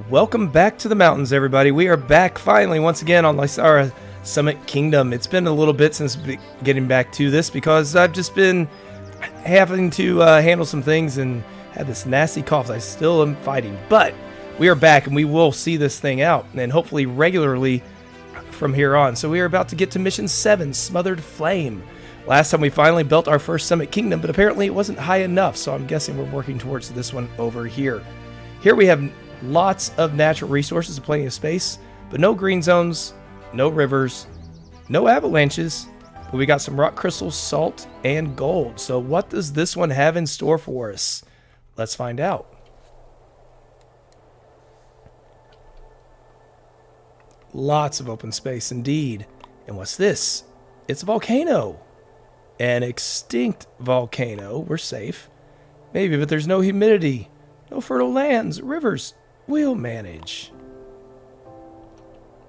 Welcome back to the mountains, everybody. We are back finally once again on Laysara Summit Kingdom. It's been a little bit since getting back to this because I've just been having to handle some things and had this nasty cough I still am fighting. But we are back and we will see this thing out and hopefully regularly from here on. So we are about to get to Mission 7, Smothered Flame. Last time we finally built our first Summit Kingdom, but apparently it wasn't high enough, so I'm guessing we're working towards this one over here. Here we have lots of natural resources and plenty of space, but no green zones, no rivers, no avalanches, but we got some rock crystals, salt, and gold. So what does this one have in store for us? Let's find out. Lots of open space indeed. And what's this? It's a volcano. An extinct volcano. We're safe. Maybe, but there's no humidity, no fertile lands, rivers. We'll manage.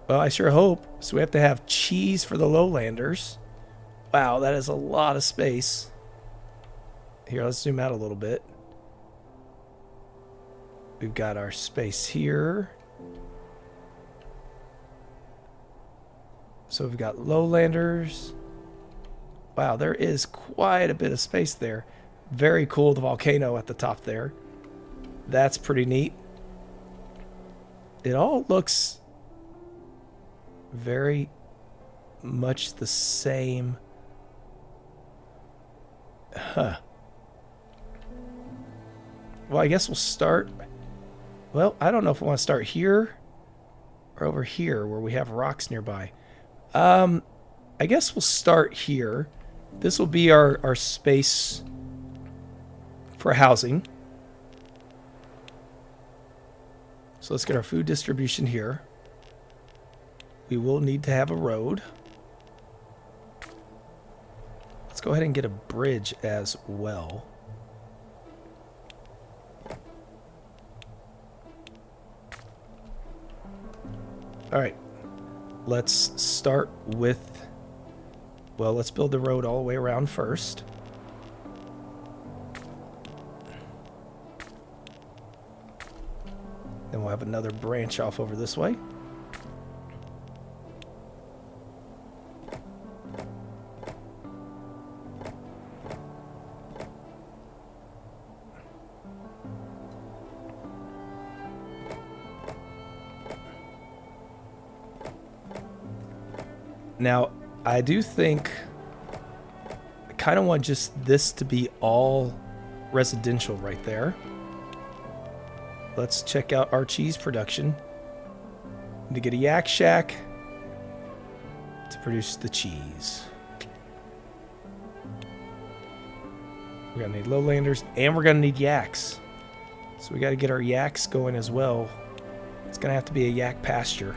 Well, I sure hope. So we have to have cheese for the lowlanders. Wow, that is a lot of space. Here, let's zoom out a little bit. We've got our space here. So we've got lowlanders. Wow, there is quite a bit of space there. Very cool, the volcano at the top there. That's pretty neat. It all looks very much the same. Huh. Well, I guess we'll start... Well, I don't know if we want to start here or over here where we have rocks nearby. I guess we'll start here. This will be our space for housing. So let's get our food distribution here. We will need to have a road. Let's go ahead and get a bridge as well. All right. Let's start with, well, let's build the road all the way around first. Then we'll have another branch off over this way. Now, I do think I kind of want just this to be all residential right there. Let's check out our cheese production. Need to get a yak shack to produce the cheese. We're gonna need lowlanders and we're gonna need yaks. So we gotta get our yaks going as well. It's gonna have to be a yak pasture.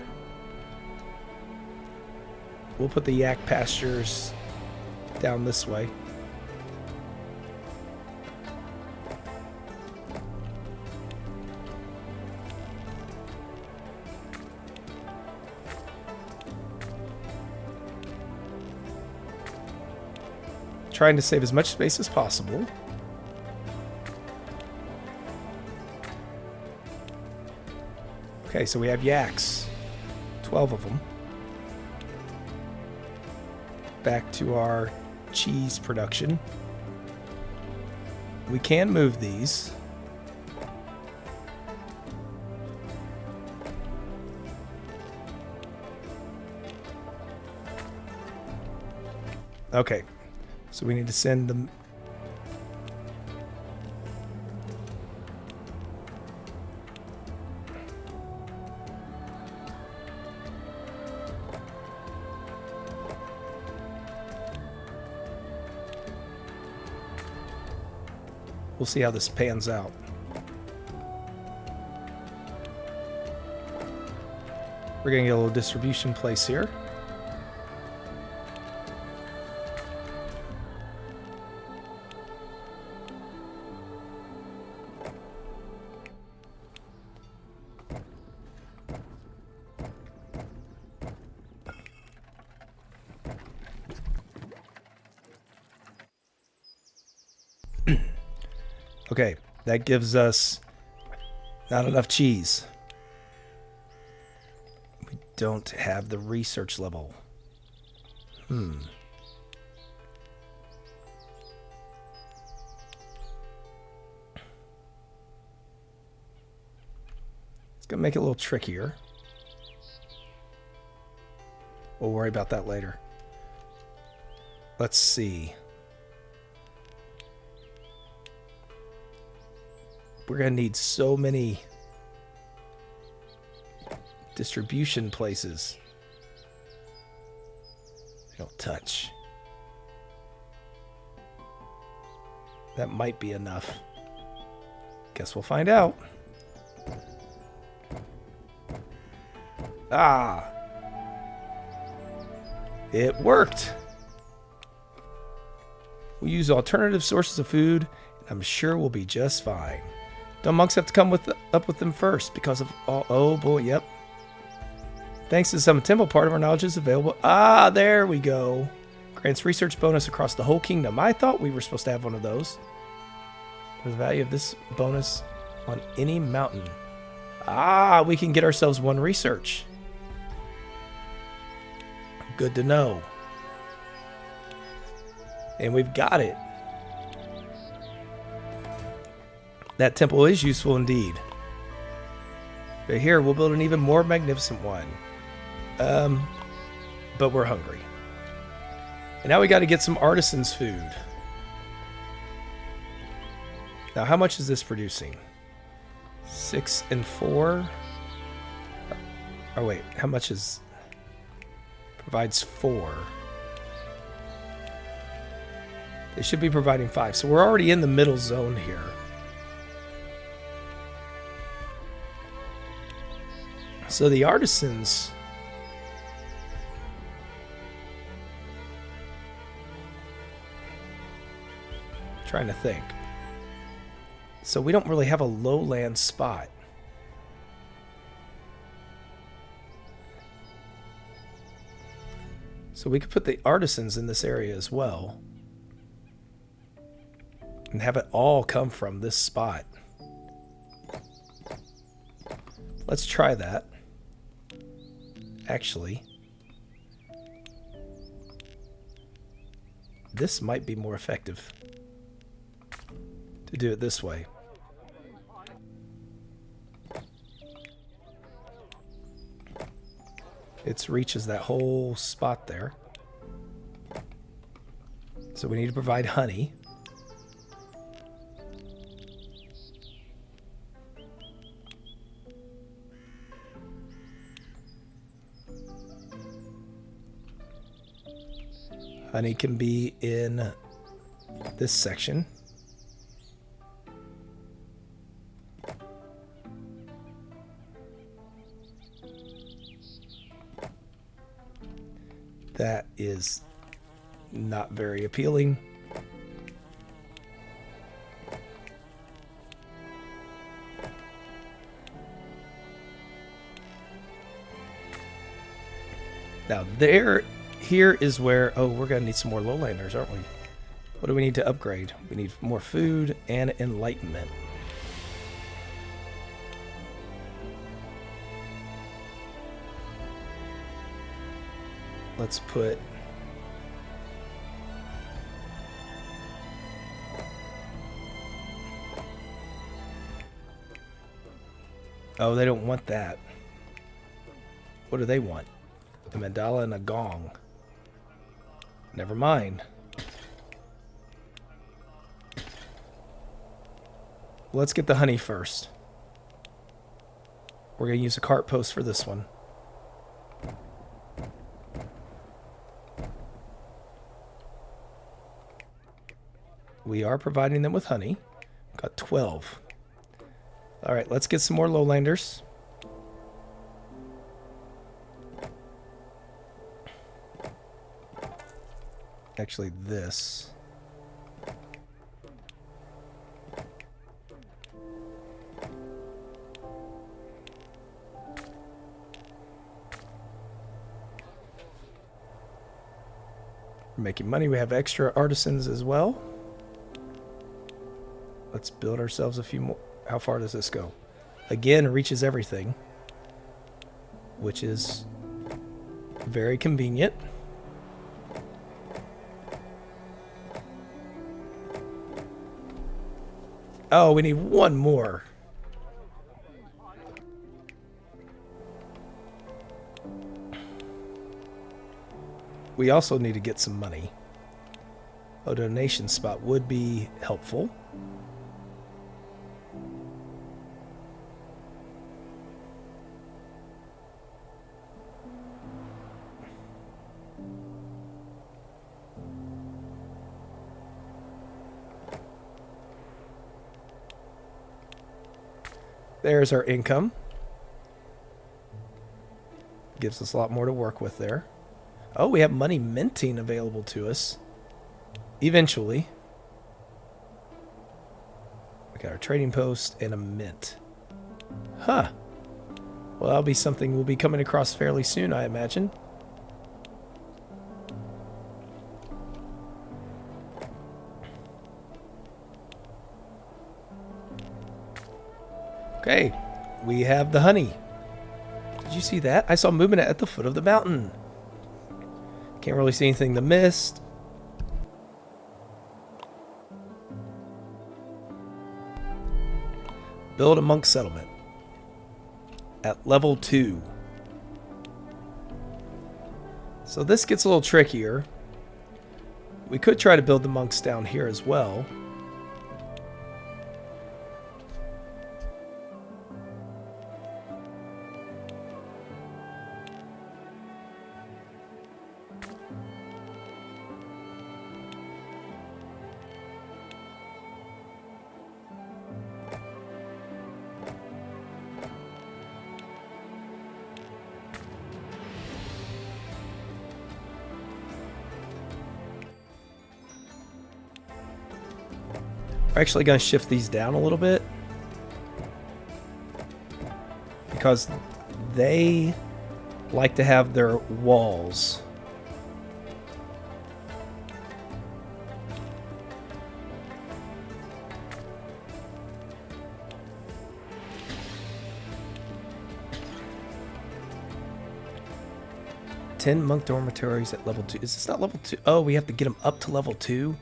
We'll put the yak pastures down this way. Trying to save as much space as possible. Okay, so we have yaks. 12 of them. Back to our cheese production. We can move these. Okay. So we need to send them. We'll see how this pans out. We're going to get a little distribution place here. Okay, that gives us not enough cheese. don't have the research level. It's going to make it a little trickier. We'll worry about that later. Let's see. We're going to need so many distribution places. They don't touch. That might be enough. Guess we'll find out. Ah! It worked! We use alternative sources of food, and I'm sure we'll be just fine. Don't monks have to come up with them first because of all... Oh boy, yep. Thanks to some temple, part of our knowledge is available. Ah, there we go. Grants research bonus across the whole kingdom. I thought we were supposed to have one of those. The value of this bonus on any mountain. Ah, we can get ourselves one research. Good to know. And we've got it. That temple is useful indeed. But here, we'll build an even more magnificent one. But we're hungry. And now we got to get some artisans' food. Now, how much is this producing? 6 and 4? Oh, wait. How much is... Provides 4. They should be providing 5. So we're already in the middle zone here. So the artisans... Trying to think. So we don't really have a lowland spot. So we could put the artisans in this area as well. And have it all come from this spot. Let's try that. Actually, this might be more effective to do it this way. It reaches that whole spot there. So we need to provide honey. Honey can be in this section. That is not very appealing. Now here is where, oh, we're gonna need some more lowlanders, aren't we? What do we need to upgrade? We need more food and enlightenment. Let's put oh, they don't want that. What do they want? A mandala and a gong. Never mind. Let's get the honey first. We're going to use a cart post for this one. We are providing them with honey. Got 12. All right, let's get some more lowlanders. Actually, this. We're making money. We have extra artisans as well. Let's build ourselves a few more. How far does this go? Again, reaches everything, which is Very convenient. Oh, we need one more. We also need to get some money. A donation spot would be helpful. There's our income. Gives us a lot more to work with there. Oh, we have money minting available to us. Eventually. We got our trading post and a mint. Huh. Well, that'll be something we'll be coming across fairly soon, I imagine. Okay, we have the honey. Did you see that? I saw movement at the foot of the mountain. Can't really see anything in the mist. Build a monk settlement at level 2. So this gets a little trickier. We could try to build the monks down here as well. We're actually going to shift these down a little bit because they like to have their walls. Ten monk dormitories at level 2. Is this not level 2? Oh, we have to get them up to level 2.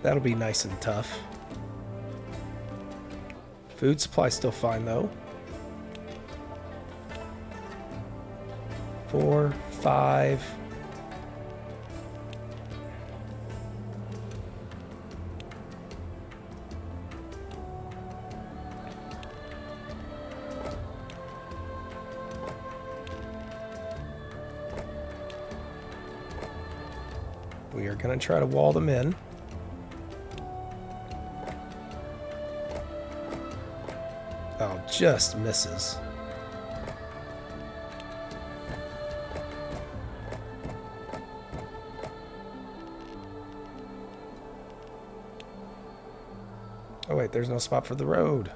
That'll be nice and tough. Food supply still fine though. 4, 5. We are going to try to wall them in. Oh, just misses. Oh wait, there's no spot for the road.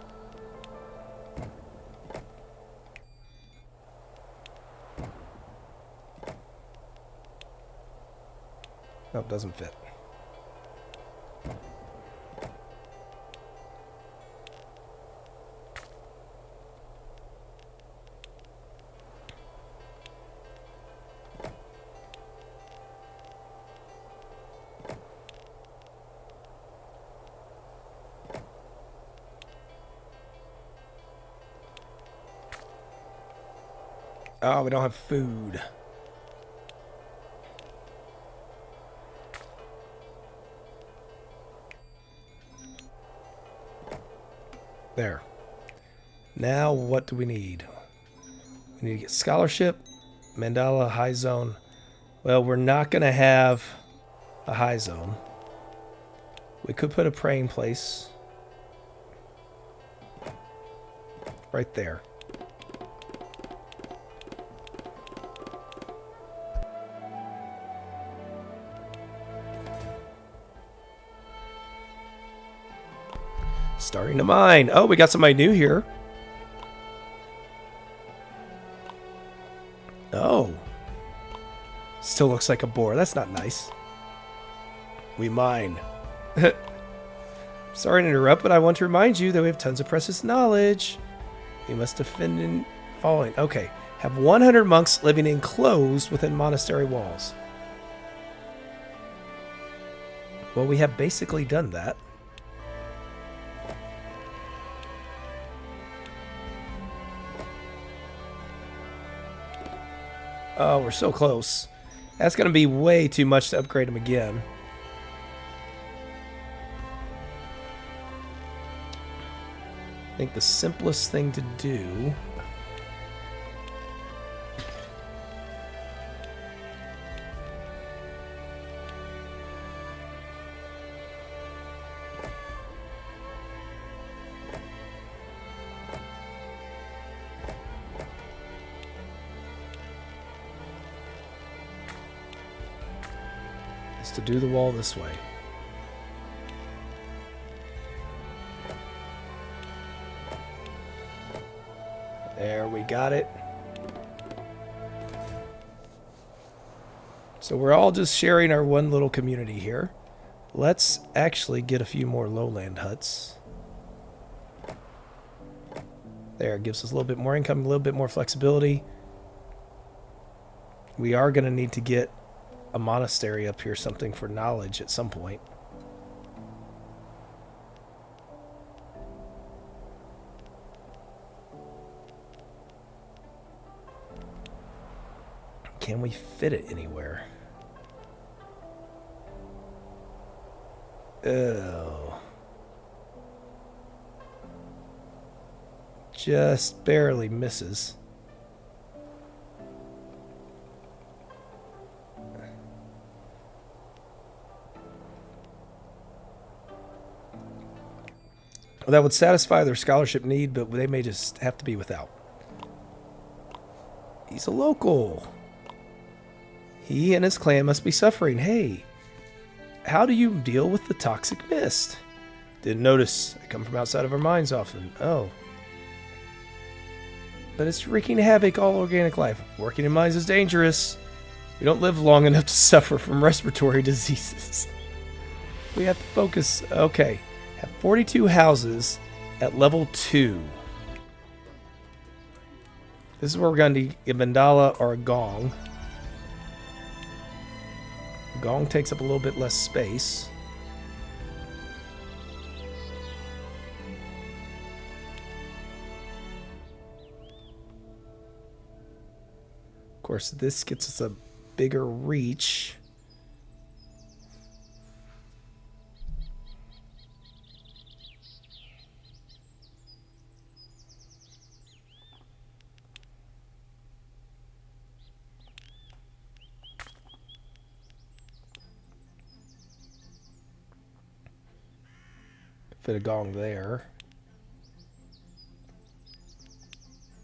Nope, doesn't fit. Oh, we don't have food. There. Now what do we need? We need to get scholarship, mandala, high zone. Well, we're not going to have a high zone. We could put a praying place right there. Starting to mine. Oh, we got somebody new here. Oh. Still looks like a boar. That's not nice. We mine. Sorry to interrupt, but I want to remind you that we have tons of precious knowledge. We must find following. Okay. Have 100 monks living enclosed within monastery walls. Well, we have basically done that. Oh, we're so close. That's going to be way too much to upgrade them again. I think the simplest thing to do is to do the wall this way. There, we got it. So we're all just sharing our one little community here. Let's actually get a few more lowland huts. There, it gives us a little bit more income, a little bit more flexibility. We are going to need to get a monastery up here, something for knowledge at some point. Can we fit it anywhere? Oh. Just barely misses. Well, that would satisfy their scholarship need, but they may just have to be without. He's a local. He and his clan must be suffering. Hey, how do you deal with the toxic mist? Didn't notice. I come from outside of our mines often. Oh. But it's wreaking havoc all organic life. Working in mines is dangerous. We don't live long enough to suffer from respiratory diseases. We have to focus. Okay. Have 42 houses at level 2. This is where we're going to need a mandala or a gong. Gong takes up a little bit less space. Of course, this gets us a bigger reach. Fit a gong there.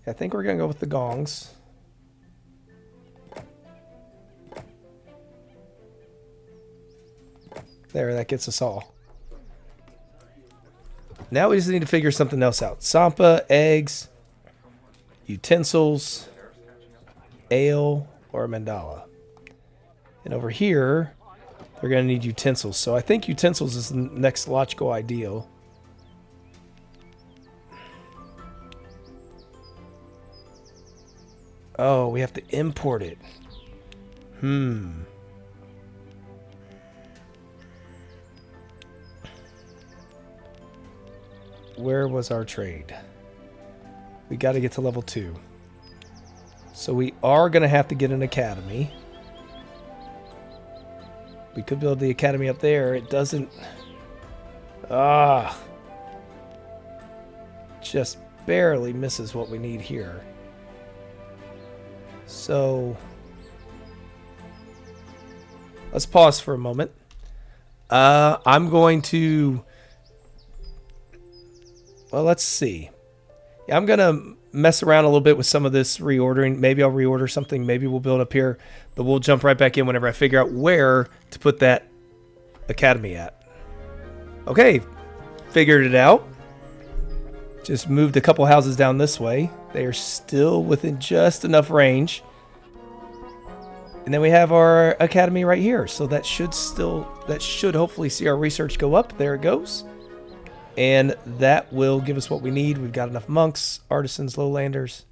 I think we're going to go with the gongs. There, that gets us all. Now we just need to figure something else out. Sampa, eggs, utensils, ale, or a mandala. And over here, they're going to need utensils. So I think utensils is the next logical ideal. Oh, we have to import it. Where was our trade? We got to get to level 2. So we are going to have to get an academy. We could build the academy up there. It doesn't... just barely misses what we need here. So... let's pause for a moment. I'm going to... well, let's see. Yeah, I'm going to mess around a little bit with some of this reordering. Maybe I'll reorder something. Maybe we'll build up here. But we'll jump right back in whenever I figure out where to put that academy at. Okay, figured it out. Just moved a couple houses down this way. They are still within just enough range. And then we have our academy right here. So that should hopefully see our research go up. There it goes. And that will give us what we need. We've got enough monks, artisans, lowlanders.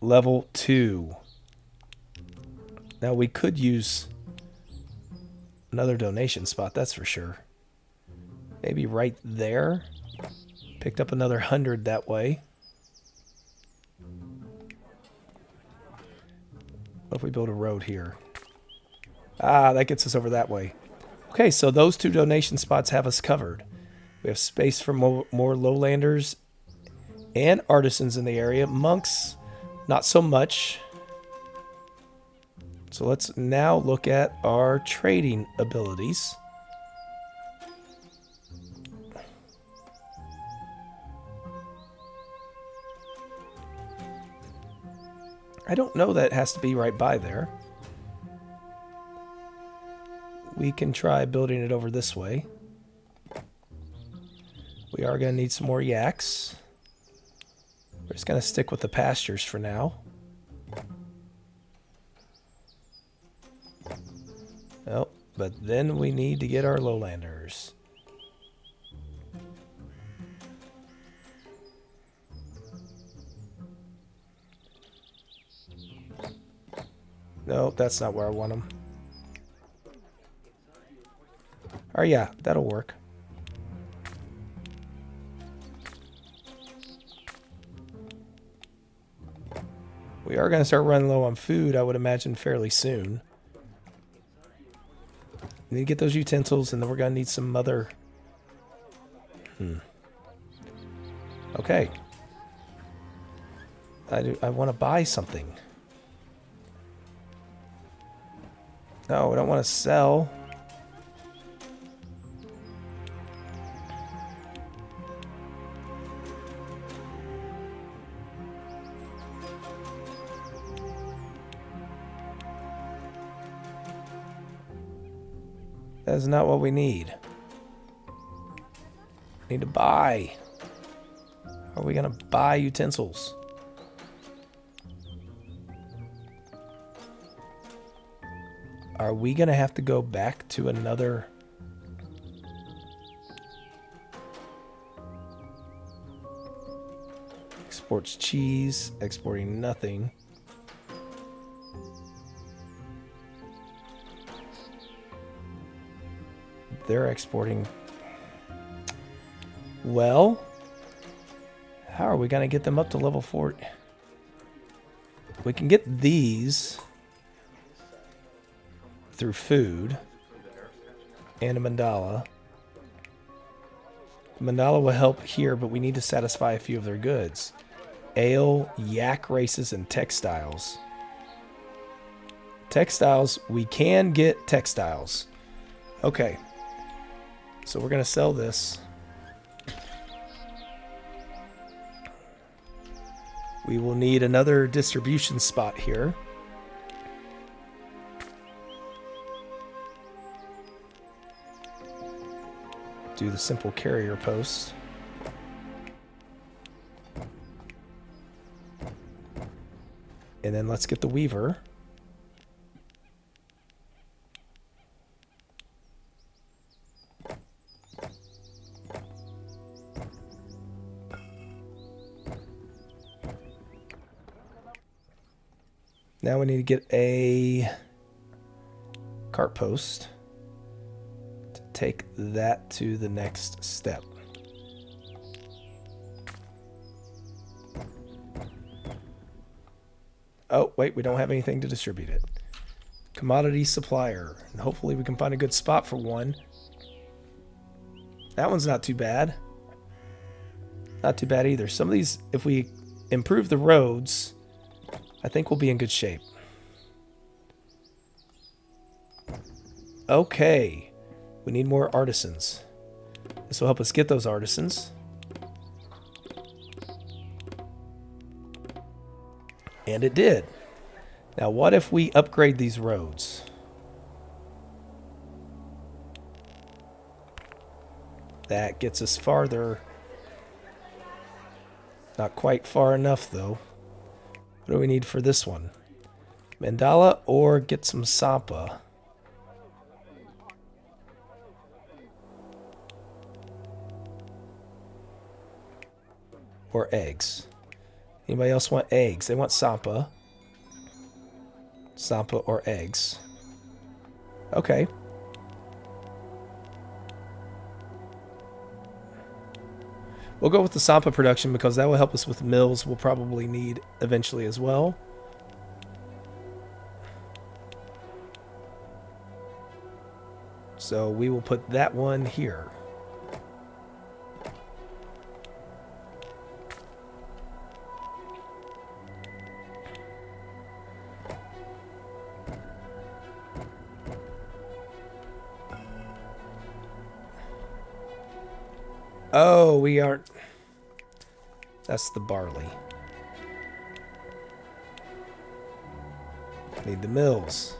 level 2. Now we could use another donation spot, that's for sure. Maybe right there. Picked up another 100 that way. What if we build a road here? Ah, that gets us over that way. Okay, so those 2 donation spots have us covered. We have space for more lowlanders and artisans in the area. Monks, not so much. So let's now look at our trading abilities. I don't know that it has to be right by there. We can try building it over this way. We are going to need some more yaks. We're just going to stick with the pastures for now. Oh, but then we need to get our lowlanders. No, that's not where I want them. Oh yeah, that'll work. We are going to start running low on food, I would imagine, fairly soon. We need to get those utensils, and then we're going to need some other... Okay. I want to buy something. No, I don't want to sell. That is not what we need. We need to buy. How are we going to buy utensils? Are we going to have to go back to another... Exports cheese, exporting nothing. They're exporting... Well, how are we going to get them up to level 4? We can get these through food and a mandala. The mandala will help here, but we need to satisfy a few of their goods. Ale, yak races, and textiles. Textiles, we can get textiles. Okay. So we're going to sell this. We will need another distribution spot here. Do the simple carrier post. And then let's get the weaver. Now we need to get a cart post to take that to the next step. Oh, wait, we don't have anything to distribute it. Commodity supplier. And hopefully we can find a good spot for one. That one's not too bad. Not too bad either. Some of these, if we improve the roads... I think we'll be in good shape. Okay. We need more artisans. This will help us get those artisans. And it did. Now what if we upgrade these roads? That gets us farther. Not quite far enough though. What do we need for this one? Mandala or get some Sampa? Or eggs. Anybody else want eggs? They want Sampa. Sampa or eggs. Okay. We'll go with the Sampa production because that will help us with mills we'll probably need eventually as well. So we will put that one here. Oh, we aren't... That's the barley. Need the mills.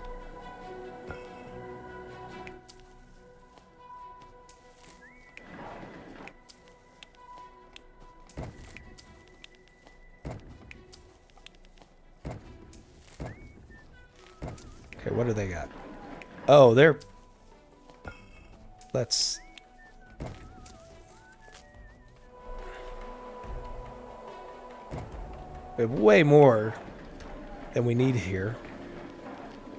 Okay, what do they got? Oh, they're... Let's... We have way more than we need here.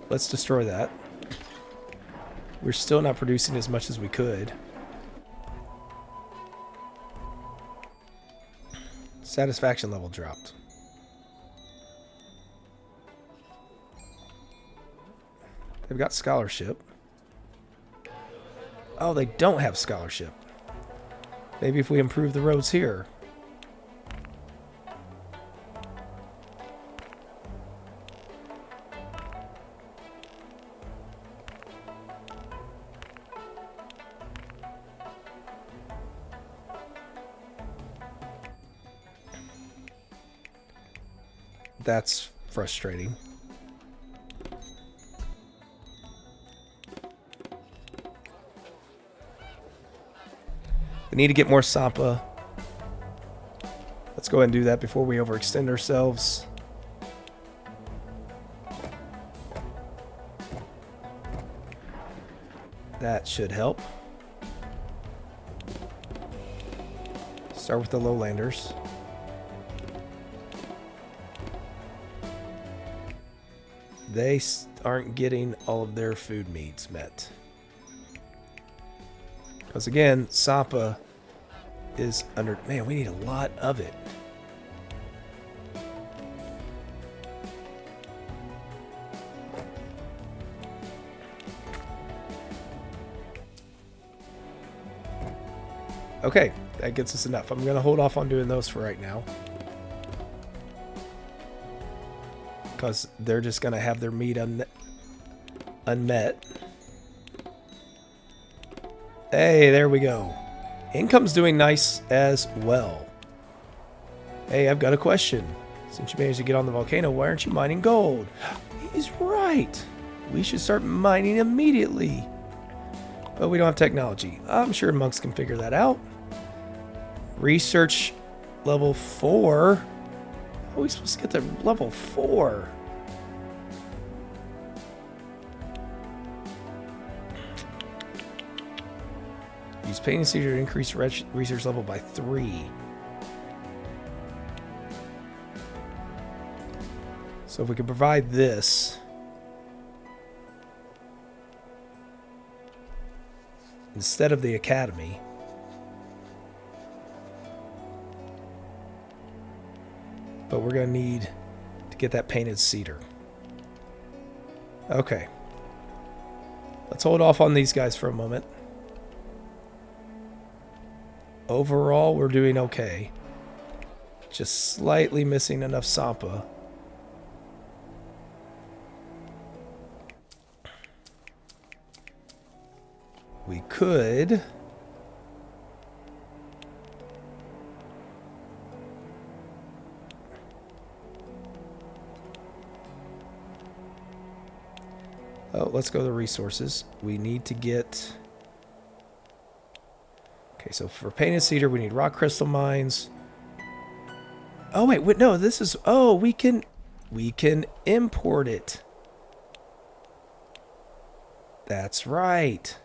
Let's destroy that. We're still not producing as much as we could. Satisfaction level dropped. They've got scholarship. Oh, they don't have scholarship. Maybe if we improve the roads here. That's frustrating. We need to get more Sampa. Let's go ahead and do that before we overextend ourselves. That should help. Start with the lowlanders. They aren't getting all of their food needs met. Because again, Sampa is under... Man, we need a lot of it. Okay, that gets us enough. I'm going to hold off on doing those for right now. Because they're just going to have their meat unmet. Hey, there we go. Income's doing nice as well. Hey, I've got a question. Since you managed to get on the volcano, why aren't you mining gold? He's right. We should start mining immediately. But we don't have technology. I'm sure monks can figure that out. Research level 4. How are we supposed to get to level 4? Use painting cedar to increase research level by 3. So if we could provide this instead of the academy. But we're going to need to get that painted cedar. Okay. Let's hold off on these guys for a moment. Overall, we're doing okay. Just slightly missing enough Sampa. We could... Oh, let's go to the resources. We need to get... Okay, so for painted cedar, we need rock crystal mines. Oh, wait, no, this is... Oh, we can import it. That's right.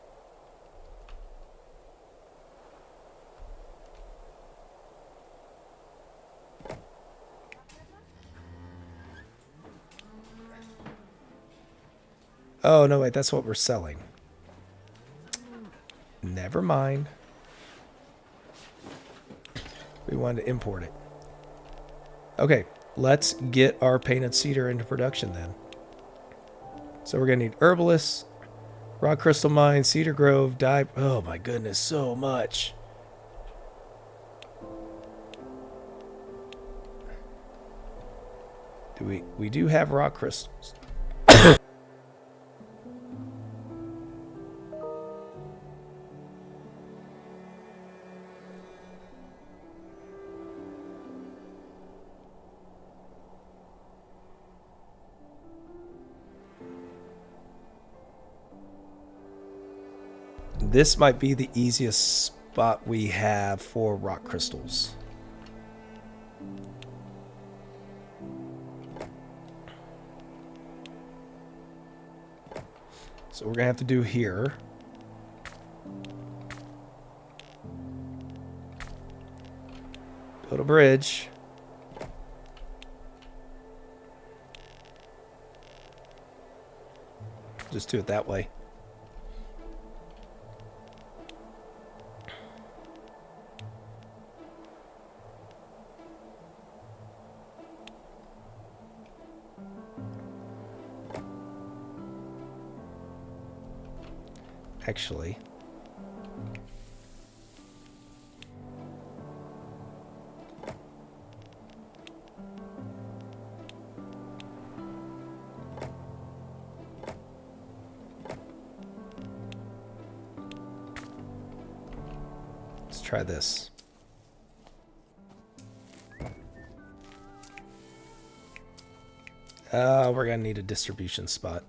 Oh, no, wait, that's what we're selling. Never mind. We wanted to import it. Okay, let's get our painted cedar into production then. So we're going to need herbalist, rock crystal mine, cedar grove, dye. Oh my goodness, so much. We do have rock crystals. This might be the easiest spot we have for rock crystals. So we're going to have to do here. Build a bridge. Just do it that way. Actually, let's try this. We're gonna need a distribution spot.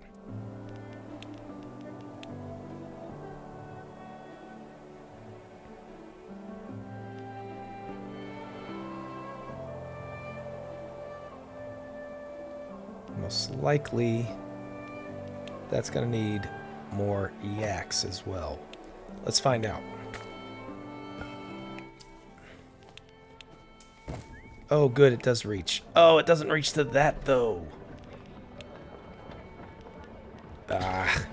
Most likely, that's gonna need more yaks as well. Let's find out. Oh, good, it does reach. Oh, it doesn't reach to that, though. Ah.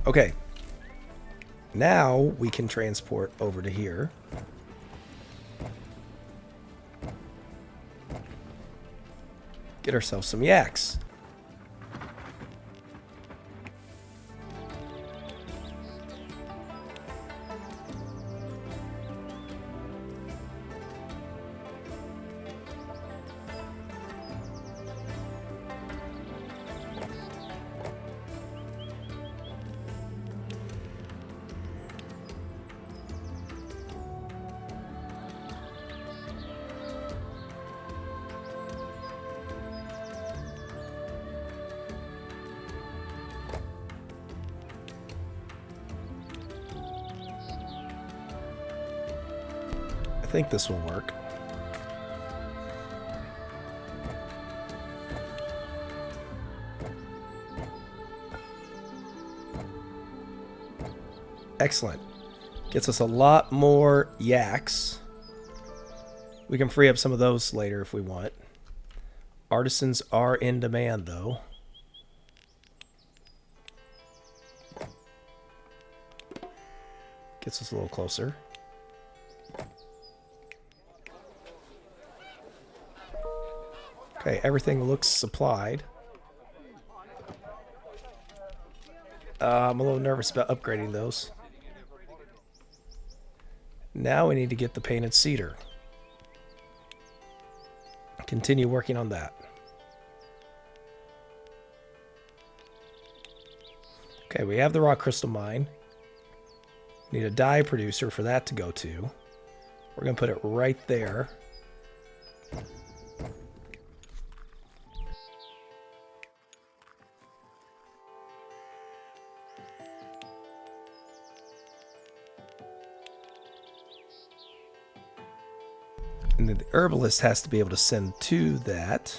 Okay. Now we can transport over to here. Get ourselves some yaks. I think this will work. Excellent. Gets us a lot more yaks. We can free up some of those later if we want. Artisans are in demand, though. Gets us a little closer. Okay, everything looks supplied. I'm a little nervous about upgrading those. Now we need to get the painted cedar. Continue working on that. Okay, we have the rock crystal mine. We need a dye producer for that to go to. We're going to put it right there. And then the herbalist has to be able to send to that.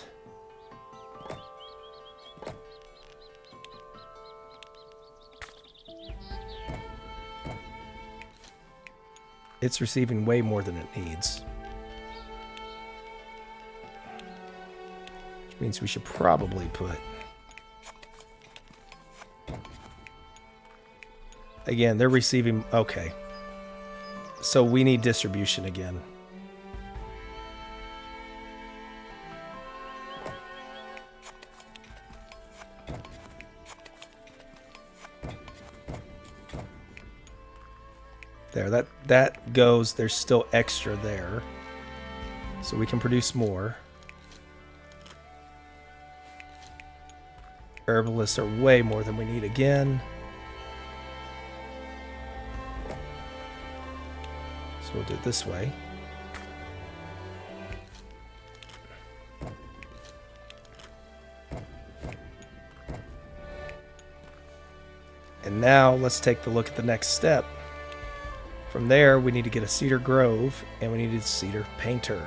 It's receiving way more than it needs. Which means we should probably put... Again, they're receiving... Okay. So we need distribution again. There, that goes. There's still extra there. So we can produce more. Herbalists are way more than we need again. So we'll do it this way. And now let's take the look at the next step. From there, we need to get a cedar grove, and we need a cedar painter.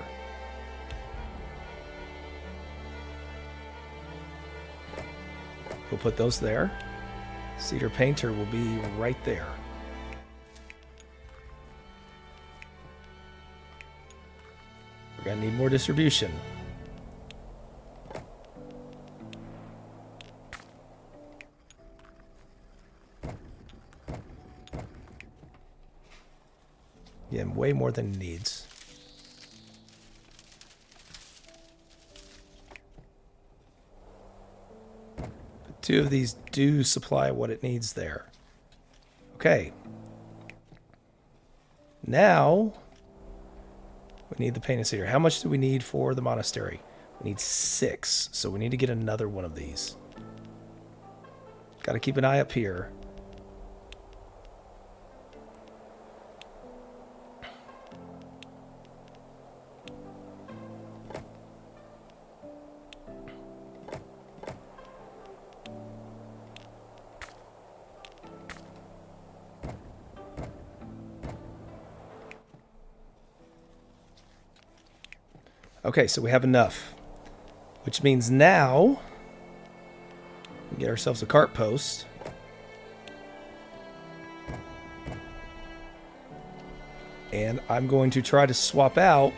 We'll put those there. Cedar painter will be right there. We're going to need more distribution. Yeah, way more than it needs. But 2 of these do supply what it needs there. Okay. Now, we need the painted cedar. How much do we need for the monastery? We need 6, so we need to get another one of these. Got to keep an eye up here. Okay, so we have enough, which means now we get ourselves a cart post. And I'm going to try to swap out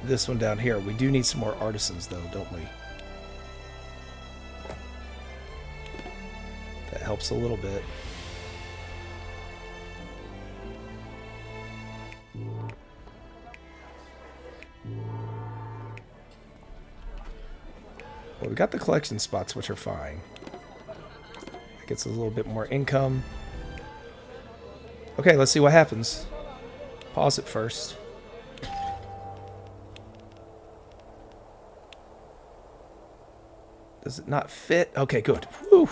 this one down here. We do need some more artisans, though, don't we? That helps a little bit. Well, we got the collection spots, which are fine. That gets a little bit more income. Okay, let's see what happens. Pause it first. Does it not fit? Okay, good. Whew.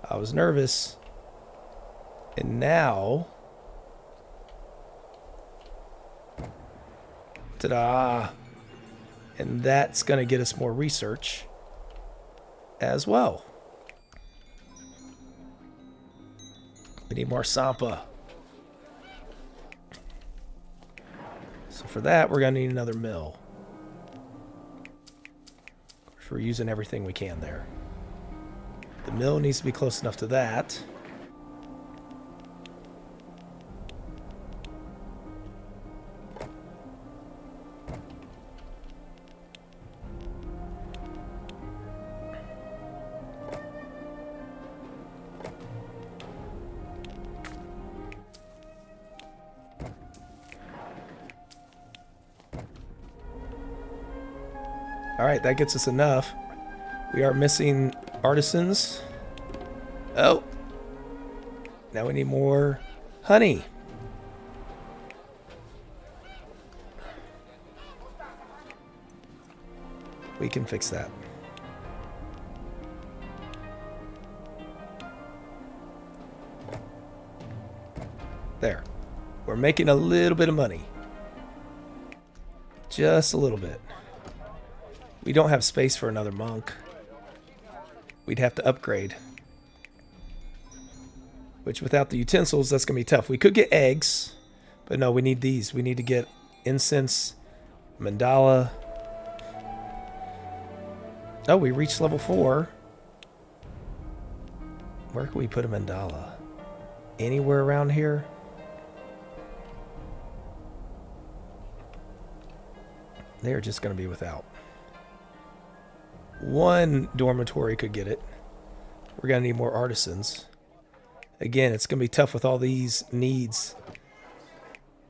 I was nervous. And now... Ta-da! And that's going to get us more research as well. We need more Sampa. So for that, we're going to need another mill. Of course, we're using everything we can there. The mill needs to be close enough to that. Alright, that gets us enough. We are missing artisans. Oh. Now we need more honey. We can fix that. There. We're making a little bit of money. Just a little bit. We don't have space for another monk. We'd have to upgrade. Which without the utensils, that's going to be tough. We could get eggs. But no, we need these. We need to get incense, mandala. Oh, we reached level 4. Where can we put a mandala? Anywhere around here? They're just going to be without. One dormitory could get it. We're going to need more artisans. Again, it's going to be tough with all these needs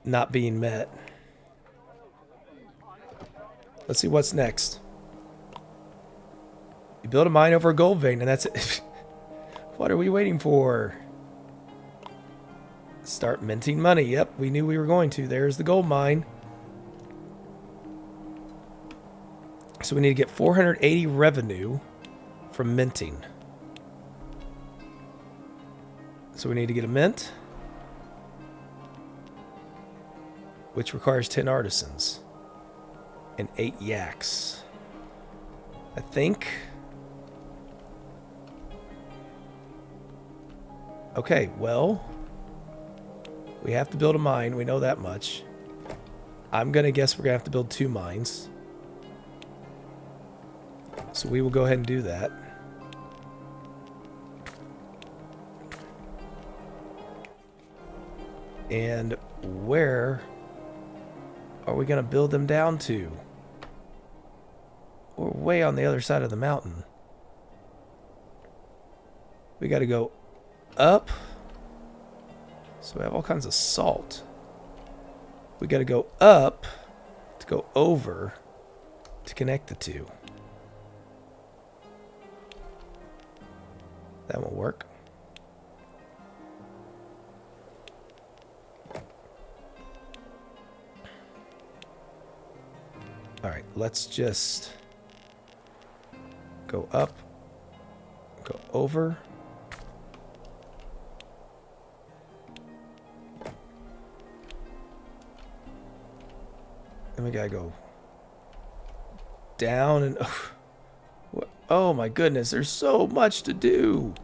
not being met. Let's see what's next. You build a mine over a gold vein, and that's it. What are we waiting for? Start minting money. Yep, we knew we were going to. There's the gold mine. So we need to get 480 revenue from minting. So we need to get a mint, which requires 10 artisans and 8 yaks. I think. Okay, well, we have to build a mine. We know that much. I'm going to guess we're going to have to build 2 mines. So we will go ahead and do that. And where are we going to build them down to? We're way on the other side of the mountain. We got to go up. So we have all kinds of salt. We got to go up to go over to connect the two. That won't work. All right, let's just go up, go over. Then we gotta go down and... Oh my goodness, there's so much to do.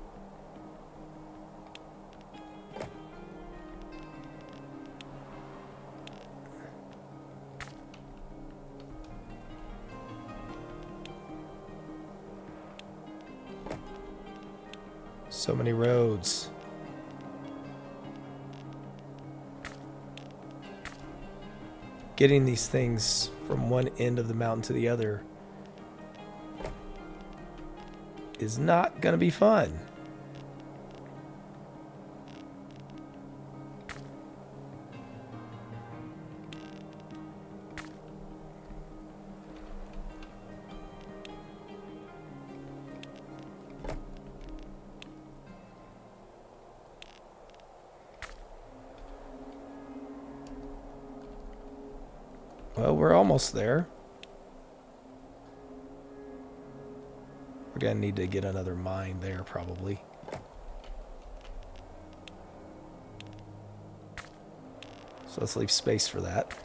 So many roads. Getting these things from one end of the mountain to the other is not going to be fun. Well, we're almost there. We're going to need to get another mine there, probably. So let's leave space for that.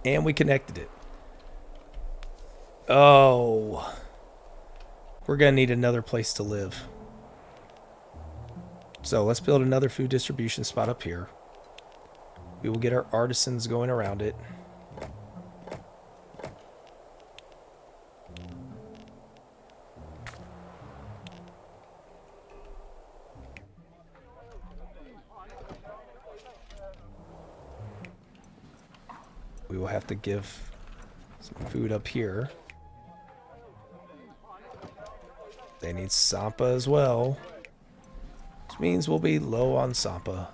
And we connected it. Oh. We're going to need another place to live. So let's build another food distribution spot up here. We will get our artisans going around it. We will have to give some food up here. They need Sampa as well. Which means we'll be low on Sampa.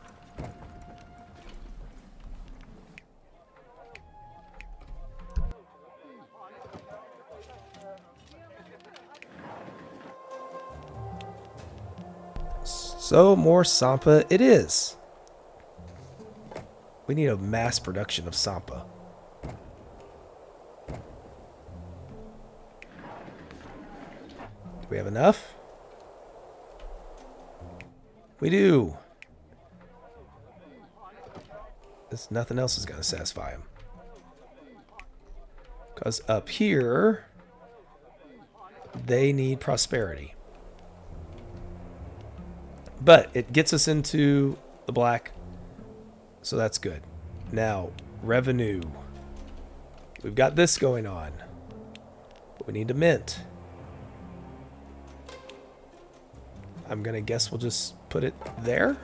So more Sampa it is. We need a mass production of Sampa. Do we have enough? We do. This, nothing else is going to satisfy him. Because up here, they need prosperity. But it gets us into the black, so that's good. Now, revenue. We've got this going on. We need to mint. I'm gonna guess we'll just put it there.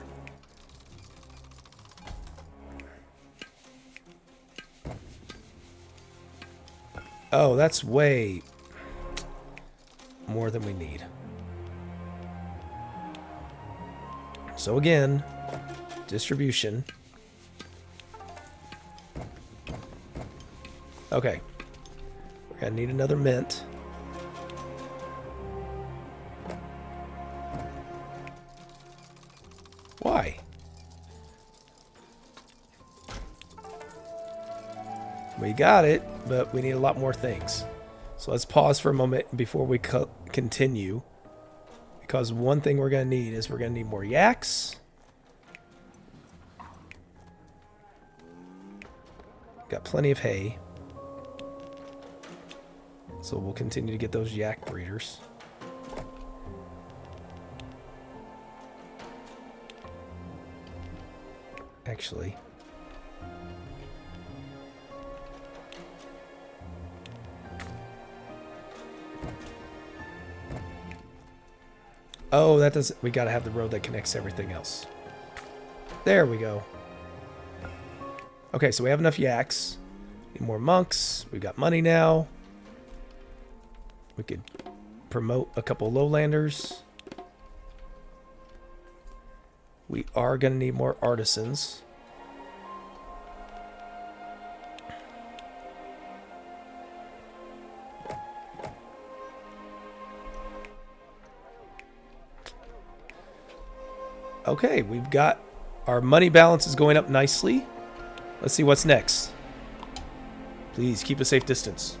Oh, that's way more than we need. So again, distribution. Okay. We're gonna need another mint. Why? We got it, but we need a lot more things. So let's pause for a moment before we continue. Because one thing we're going to need is we're going to need more yaks. Got plenty of hay. So we'll continue to get those yak breeders. Actually, oh, that doesn't... We gotta have the road that connects everything else. There we go. Okay, so we have enough yaks. Need more monks. We got money now. We could promote a couple lowlanders. We are gonna need more artisans. Okay, we've got our money balance is going up nicely. Let's see what's next. Please keep a safe distance.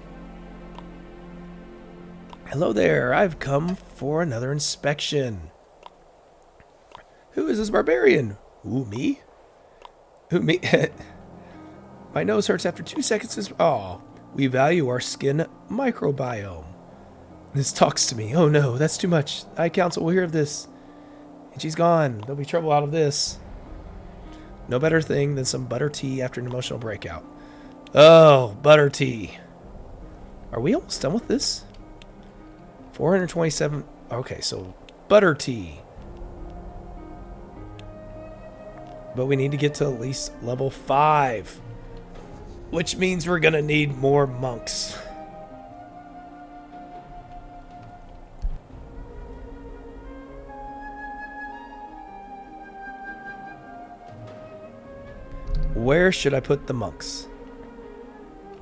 Hello there, I've come for another inspection. Who is this barbarian? Ooh, me? Who, me? My nose hurts after 2 seconds. Oh, we value our skin microbiome. This talks to me. Oh no, that's too much. I council will hear of this. And she's gone. There'll be trouble out of this. No better thing than some butter tea after an emotional breakout. Oh, butter tea. Are we almost done with this? 427. Okay, so butter tea. But we need to get to at least level 5. Which means we're going to need more monks. Where should I put the monks?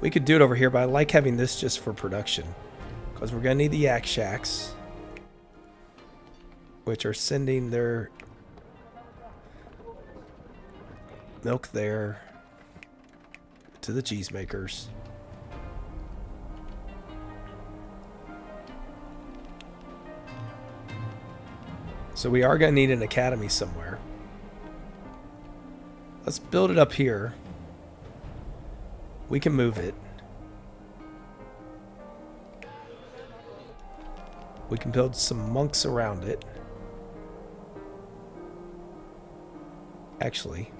We could do it over here, but I like having this just for production. Because we're going to need the yak shacks. Which are sending their milk there to the cheesemakers. So we are going to need an academy somewhere. Let's build it up here. We can move it. We can build some monks around it. Actually,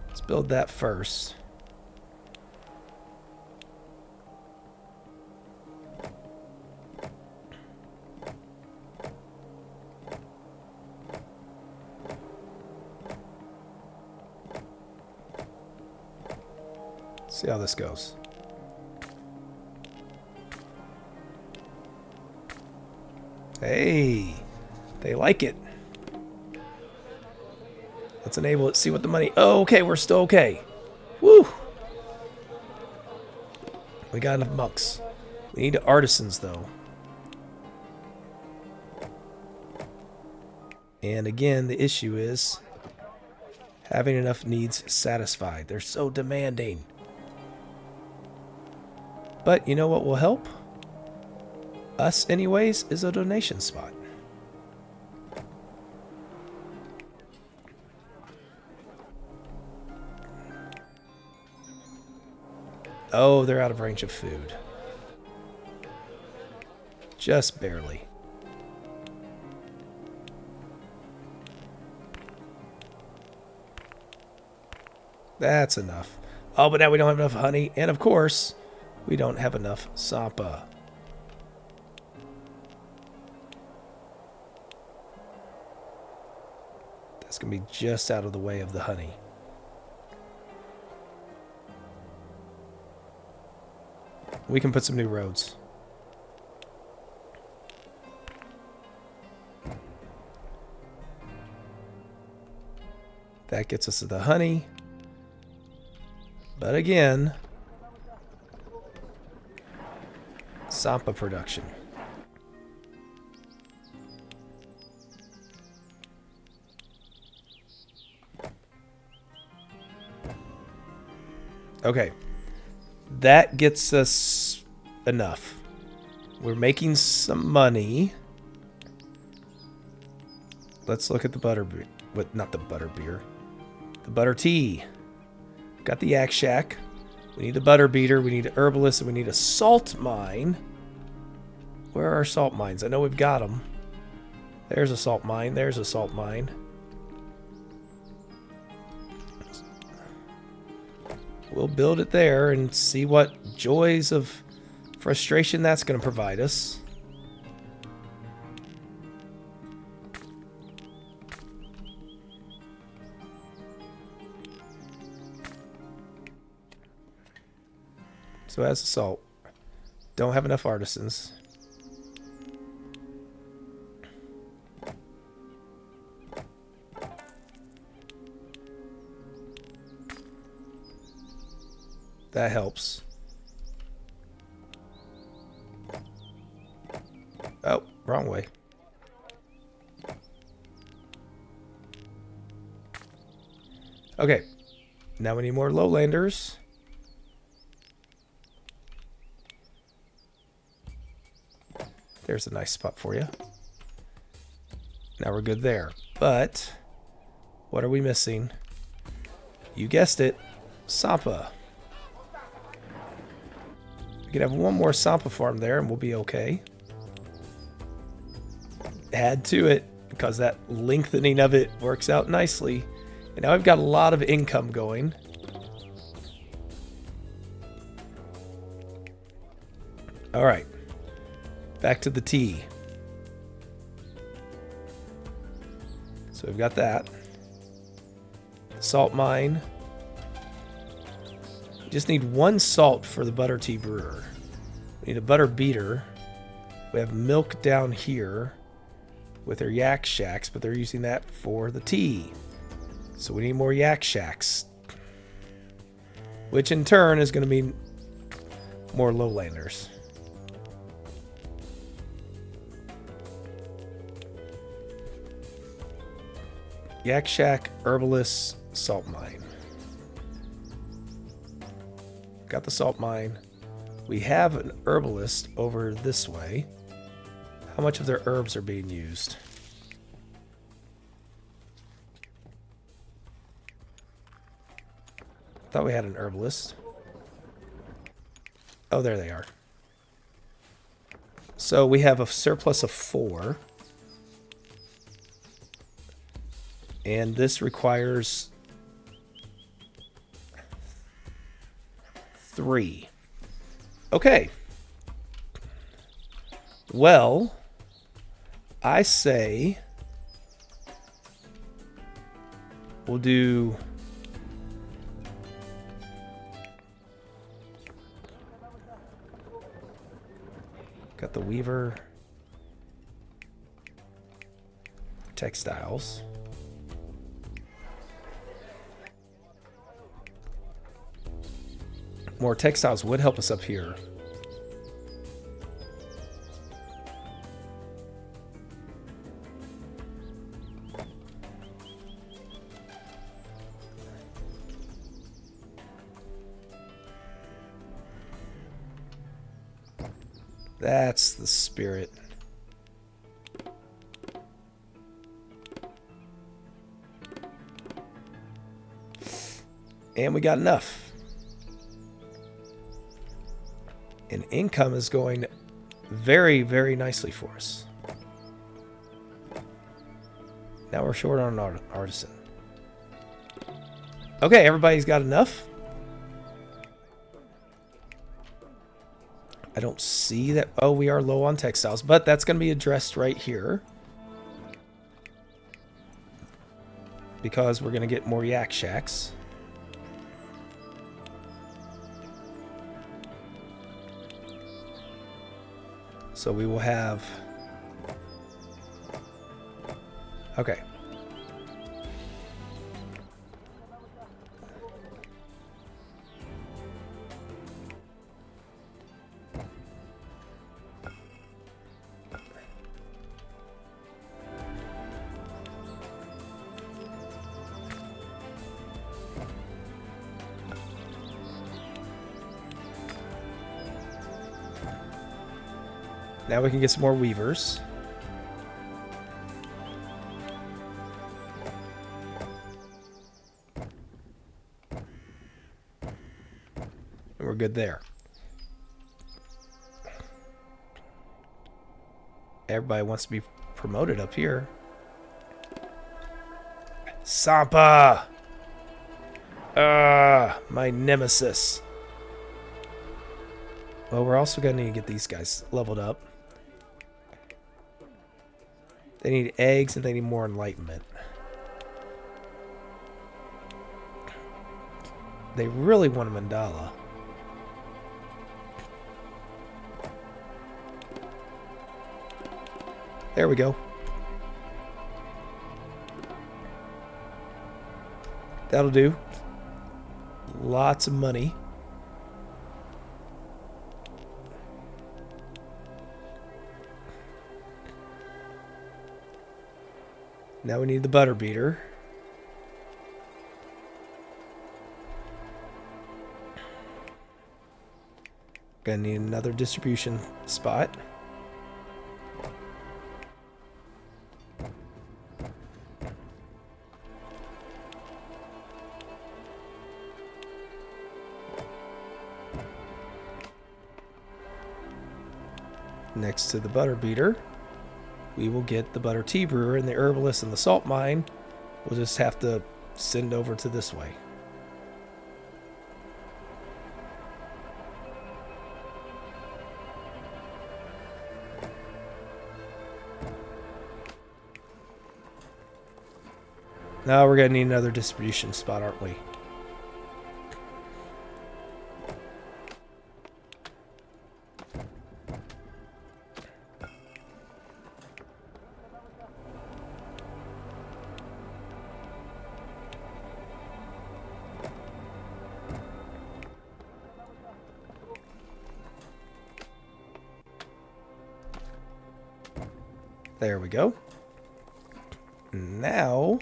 let's build that first. See how this goes. Hey, they like it. Let's enable it. See what the money... Oh, okay, we're still okay. Woo! We got enough monks. We need artisans, though. And again, the issue is having enough needs satisfied. They're so demanding. But you know what will help? Us anyways, is a donation spot. Oh, they're out of range of food. Just barely. That's enough. Oh, but now we don't have enough honey. And of course, we don't have enough sapa. That's going to be just out of the way of the honey. We can put some new roads. That gets us to the honey. But again, sapa production. Okay. That gets us enough. We're making some money. Let's look at the butter beer. What? Not the butter beer. The butter tea. Got the yak shack. We need a butter beater. We need an herbalist. And we need a salt mine. Where are our salt mines? I know we've got them. There's a salt mine. There's a salt mine. We'll build it there and see what joys of frustration that's going to provide us. So as the salt, don't have enough artisans. That helps. Oh, wrong way. Okay. Now we need more lowlanders. There's a nice spot for you. Now we're good there. But what are we missing? You guessed it. Sapa. We could have one more Sapa farm there and we'll be okay. Add to it because that lengthening of it works out nicely. And now I've got a lot of income going. All right. Back to the tea. So we've got that. Salt mine. We just need one salt for the butter tea brewer. We need a butter beater. We have milk down here with their yak shacks, but they're using that for the tea. So we need more yak shacks. Which in turn is going to mean more lowlanders. Yak shack, herbalist, salt mine. Got the salt mine. We have an herbalist over this way. How much of their herbs are being used? Thought we had an herbalist. Oh, there they are. So we have a surplus of 4. And this requires 3. Okay. Well, I say we'll do got the weaver textiles. More textiles would help us up here. That's the spirit. And we got enough. And income is going very, very nicely for us. Now we're short on an artisan. Okay, everybody's got enough. I don't see that. Oh, we are low on textiles, but that's going to be addressed right here. Because we're going to get more yak shacks. So we will have... Okay. Now we can get some more weavers. And we're good there. Everybody wants to be promoted up here. Sampa! My nemesis. Well, we're also going to need to get these guys leveled up. They need eggs and they need more enlightenment. They really want a mandala. There we go. That'll do. Lots of money. Now we need the butter beater. Gonna need another distribution spot. Next to the butter beater, we will get the butter tea brewer, and the herbalist and the salt mine we'll just have to send over to this way. Now we're going to need another distribution spot, aren't we? There we go. Now,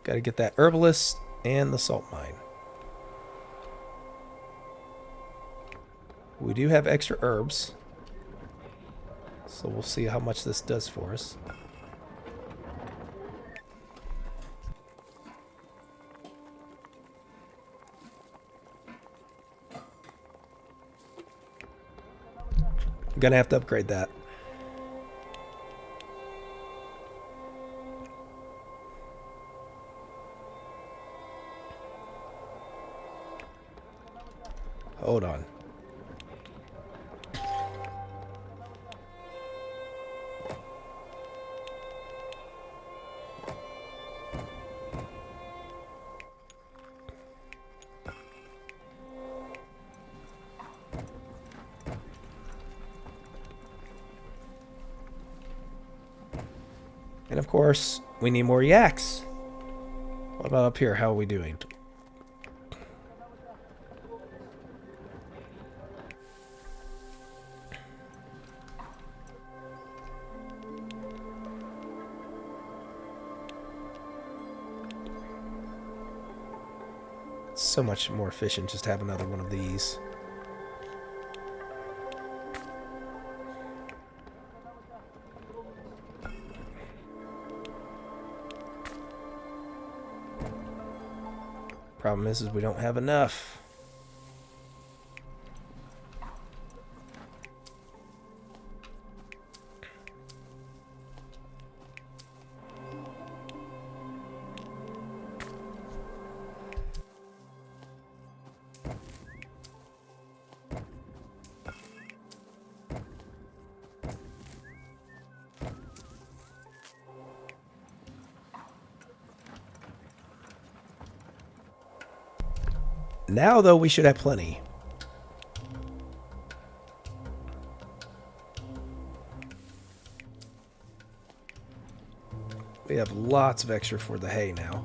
got to get that herbalist and the salt mine. We do have extra herbs, so we'll see how much this does for us. I'm gonna have to upgrade that. Hold on. And of course, we need more yaks. What about up here? How are we doing? So much more efficient just to have another one of these. Problem is we don't have enough. Now, though, we should have plenty. We have lots of extra for the hay now.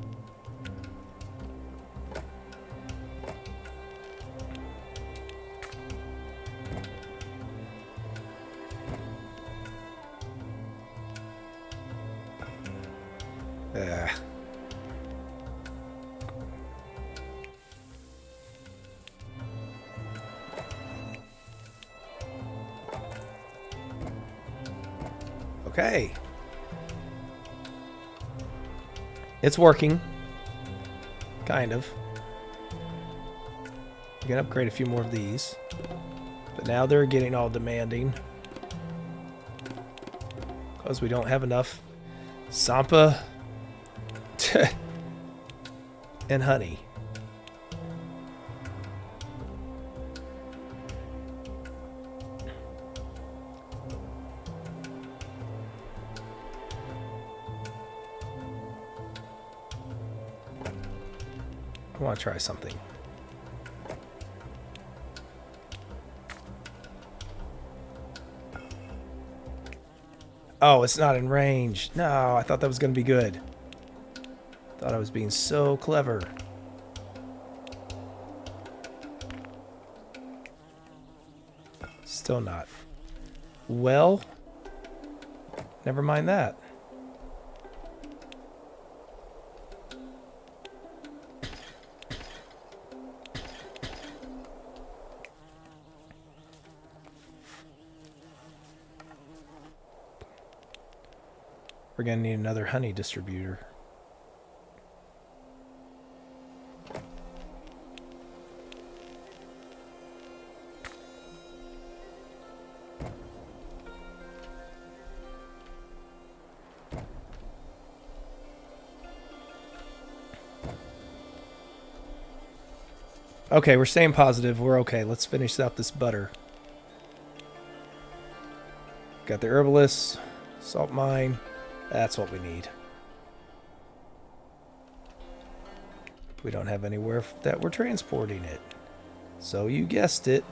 Okay. It's working. Kind of. We can upgrade a few more of these. But now they're getting all demanding. Because we don't have enough Sampa and honey. I want to try something. Oh, it's not in range. No, I thought that was going to be good. Thought I was being so clever. Still not. Well, never mind that. We're going to need another honey distributor. Okay, we're staying positive. We're okay. Let's finish out this butter. Got the herbalist, salt mine. That's what we need. We don't have anywhere that we're transporting it. So you guessed it.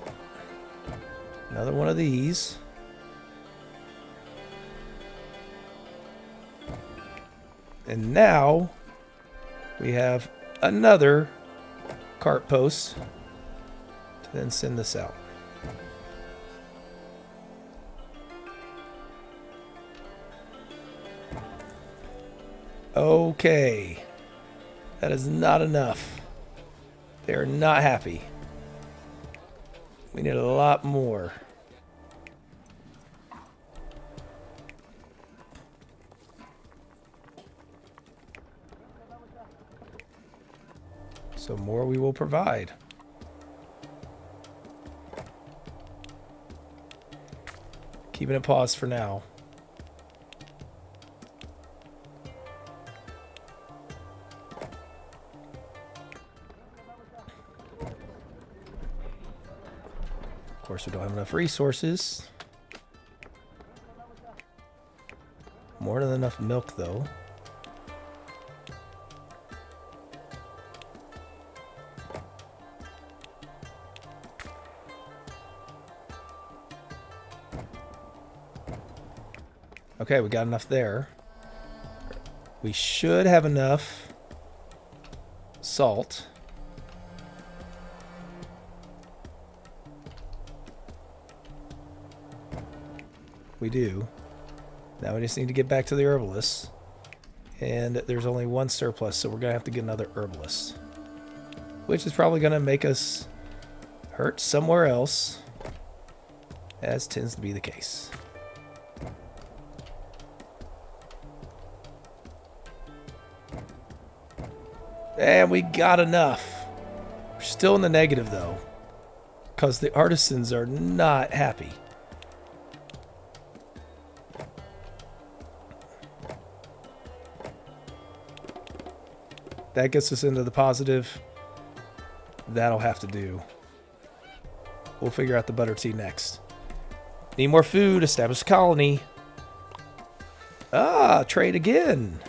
Another one of these. And now we have another cart post to then send this out. Okay, that is not enough. They are not happy. We need a lot more. So more we will provide. Keeping it paused for now. Of course, we don't have enough resources. More than enough milk, though. Okay, we got enough there. We should have enough salt. We do. Now we just need to get back to the herbalist. And there's only one surplus, so we're going to have to get another herbalist. Which is probably going to make us hurt somewhere else, as tends to be the case. And we got enough. We're still in the negative, though, because the artisans are not happy. That gets us into the positive. That'll have to do. We'll figure out the butter tea next. Need more food. Establish a colony. Ah, trade again.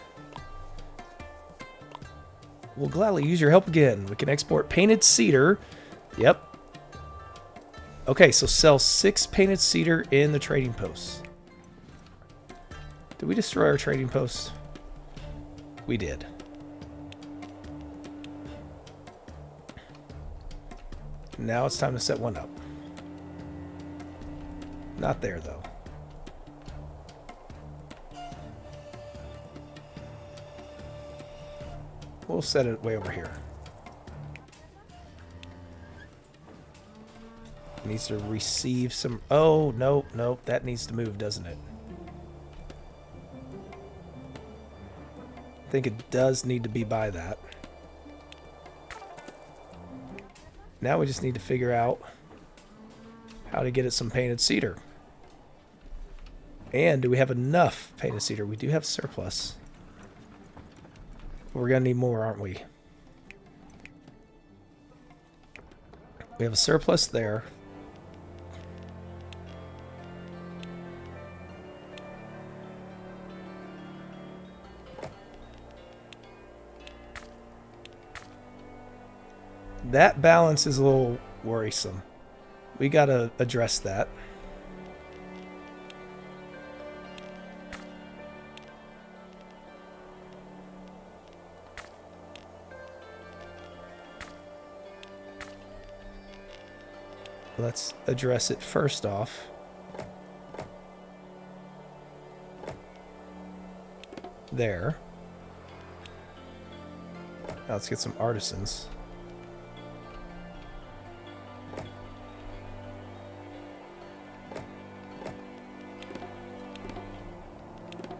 We'll gladly use your help again. We can export painted cedar. Yep. Okay, so sell 6 painted cedar in the trading post. Did we destroy our trading post? We did. Now it's time to set one up. Not there, though. We'll set it way over here. It needs to receive some... Oh, no, no. That needs to move, doesn't it? I think it does need to be by that. Now we just need to figure out how to get it some painted cedar. And do we have enough painted cedar? We do have surplus. We're going to need more, aren't we? We have a surplus there. That balance is a little worrisome. We got to address that. Let's address it first off. There. Now let's get some artisans.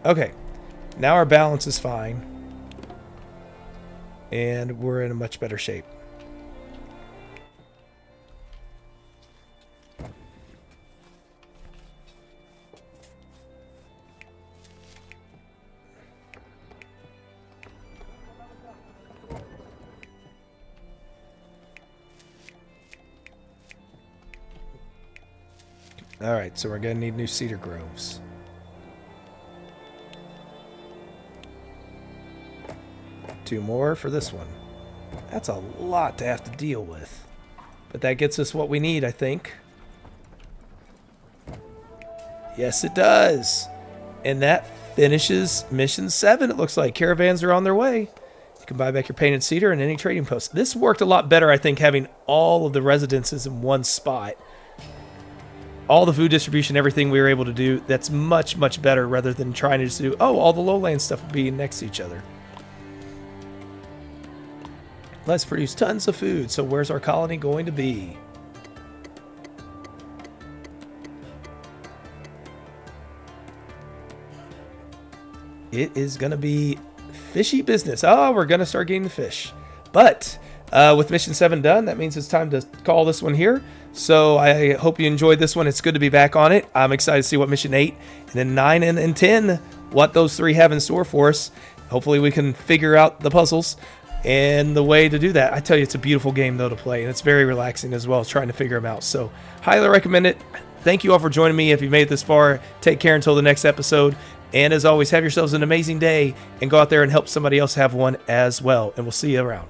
Okay, now our balance is fine. And we're in a much better shape. Alright, so we're going to need new cedar groves. Two more for this one. That's a lot to have to deal with. But that gets us what we need, I think. Yes, it does. And that finishes mission 7, it looks like. Caravans are on their way. You can buy back your painted cedar in any trading post. This worked a lot better, I think, having all of the residences in one spot. All the food distribution, everything we were able to do, that's much, much better rather than trying to just do, oh, all the lowland stuff being next to each other. Let's produce tons of food. So where's our colony going to be? It is going to be fishy business. Oh, we're going to start getting the fish. But with mission 7 done, that means it's time to call this one here. So I hope you enjoyed this one. It's good to be back on it. I'm excited to see what mission 8 and then 9 and 10, what those 3 have in store for us. Hopefully we can figure out the puzzles and the way to do that. I tell you, it's a beautiful game, though, to play, and it's very relaxing as well as trying to figure them out. So highly recommend it. Thank you all for joining me. If you made it this far, take care until the next episode. And as always, have yourselves an amazing day and go out there and help somebody else have one as well. And we'll see you around.